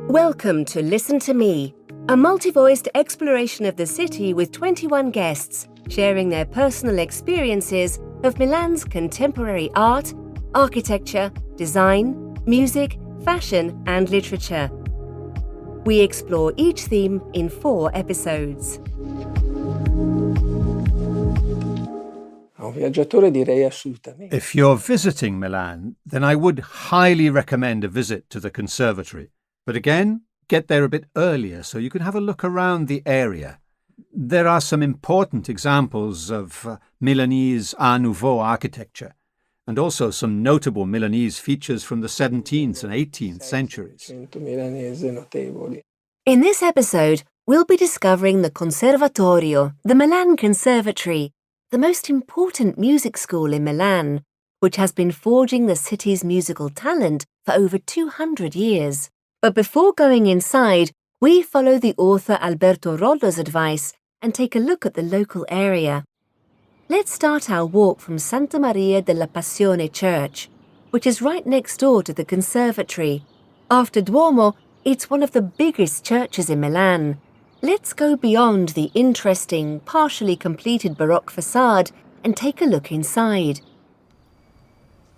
Welcome to Listen to Me, a multi-voiced exploration of the city with 21 guests sharing their personal experiences of Milan's contemporary art, architecture, design, music, fashion and literature. We explore each theme in 4 episodes. If you're visiting Milan, then I would highly recommend a visit to the conservatory. But again, get there a bit earlier so you can have a look around the area. There are some important examples of Milanese Art Nouveau architecture, and also some notable Milanese features from the 17th and 18th centuries. In this episode, we'll be discovering the Conservatorio, the Milan Conservatory, the most important music school in Milan, which has been forging the city's musical talent for over 200 years. But before going inside, we follow the author Alberto Rollo's advice and take a look at the local area. Let's start our walk from Santa Maria della Passione Church, which is right next door to the conservatory. After Duomo, it's one of the biggest churches in Milan. Let's go beyond the interesting, partially completed Baroque facade and take a look inside.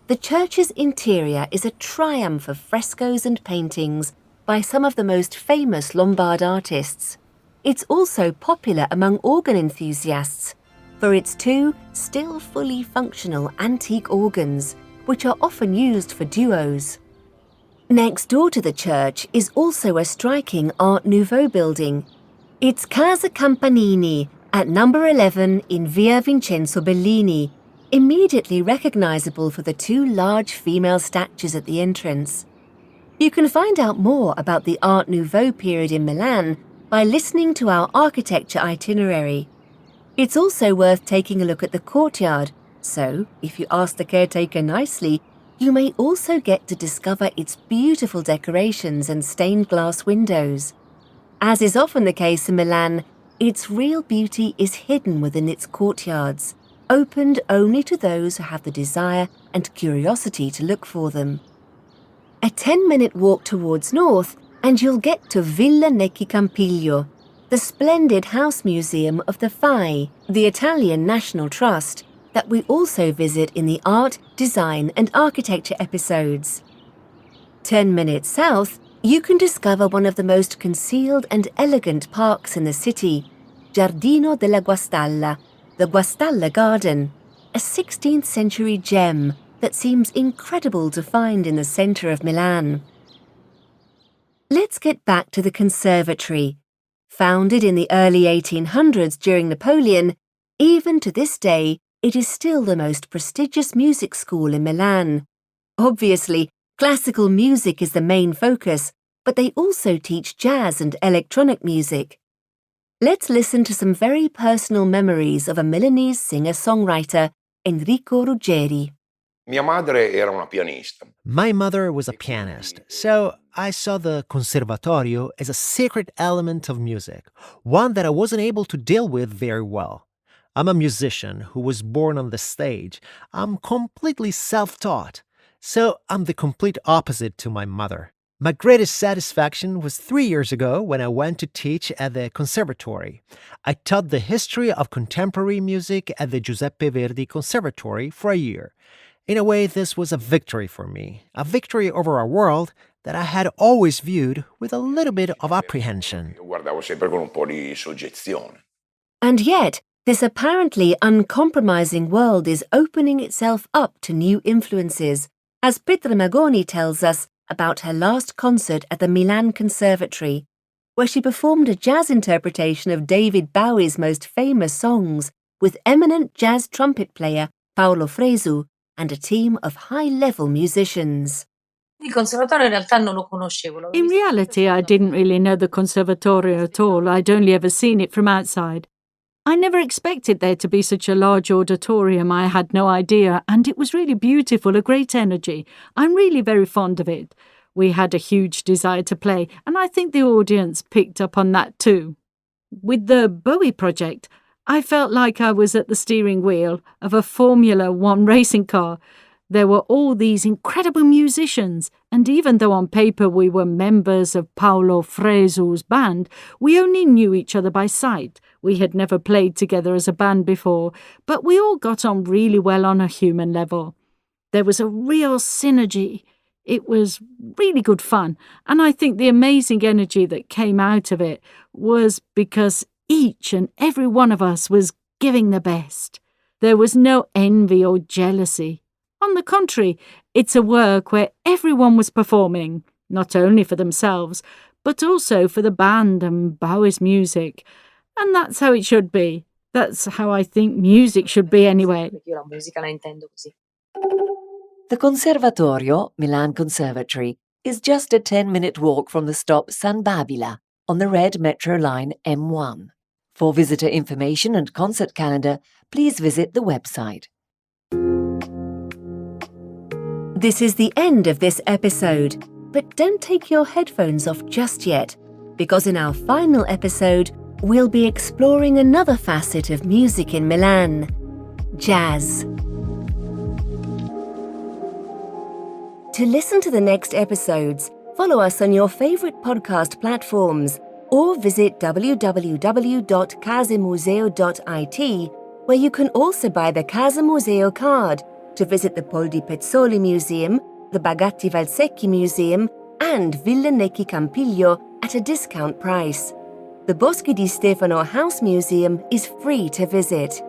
The church's interior is a triumph of frescoes and paintings by some of the most famous Lombard artists. It's also popular among organ enthusiasts for its 2 still fully functional antique organs, which are often used for duos. Next door to the church is also a striking Art Nouveau building. It's Casa Campanini at number 11 in Via Vincenzo Bellini, immediately recognizable for the 2 large female statues at the entrance. You can find out more about the Art Nouveau period in Milan by listening to our architecture itinerary. It's also worth taking a look at the courtyard, so if you ask the caretaker nicely, you may also get to discover its beautiful decorations and stained glass windows. As is often the case in Milan, its real beauty is hidden within its courtyards, opened only to those who have the desire and curiosity to look for them. A 10-minute walk towards north and you'll get to Villa Necchi Campiglio, the splendid house museum of the FAI, the Italian National Trust, that we also visit in the art, design and architecture episodes. 10 minutes south, you can discover one of the most concealed and elegant parks in the city, Giardino della Guastalla, the Guastalla Garden, a 16th century gem that seems incredible to find in the centre of Milan. Let's get back to the conservatory. Founded in the early 1800s during Napoleon, even to this day, it is still the most prestigious music school in Milan. Obviously, classical music is the main focus, but they also teach jazz and electronic music. Let's listen to some very personal memories of a Milanese singer-songwriter, Enrico Ruggeri. My mother was a pianist, so I saw the Conservatorio as a sacred element of music, one that I wasn't able to deal with very well. I'm a musician who was born on the stage. I'm completely self-taught, so I'm the complete opposite to my mother. My greatest satisfaction was 3 years ago when I went to teach at the conservatory. I taught the history of contemporary music at the Giuseppe Verdi Conservatory for a year. In a way, this was a victory for me, a victory over a world that I had always viewed with a little bit of apprehension. And yet, this apparently uncompromising world is opening itself up to new influences, as Petra Magoni tells us about her last concert at the Milan Conservatory, where she performed a jazz interpretation of David Bowie's most famous songs with eminent jazz trumpet player Paolo Fresu and a team of high-level musicians. In reality, I didn't really know the Conservatorio at all. I'd only ever seen it from outside. I never expected there to be such a large auditorium. I had no idea, and it was really beautiful, a great energy. I'm really very fond of it. We had a huge desire to play, and I think the audience picked up on that too. With the Bowie project, I felt like I was at the steering wheel of a Formula One racing car. There were all these incredible musicians, and even though on paper we were members of Paolo Fresu's band, we only knew each other by sight. We had never played together as a band before, but we all got on really well on a human level. There was a real synergy. It was really good fun, and I think the amazing energy that came out of it was because each and every one of us was giving the best. There was no envy or jealousy. On the contrary, it's a work where everyone was performing, not only for themselves, but also for the band and Bauer's music. And that's how it should be. That's how I think music should be anyway. The Conservatorio, Milan Conservatory, is just a 10-minute walk from the stop San Babila on the red metro line M1. For visitor information and concert calendar, please visit the website. This is the end of this episode, but don't take your headphones off just yet, because in our final episode, we'll be exploring another facet of music in Milan: jazz. To listen to the next episodes, follow us on your favorite podcast platforms or visit www.casamuseo.it, where you can also buy the Casa Museo card to visit the Poldi Pezzoli Museum, the Bagatti Valsecchi Museum, and Villa Necchi Campiglio at a discount price. The Boschi di Stefano House Museum is free to visit.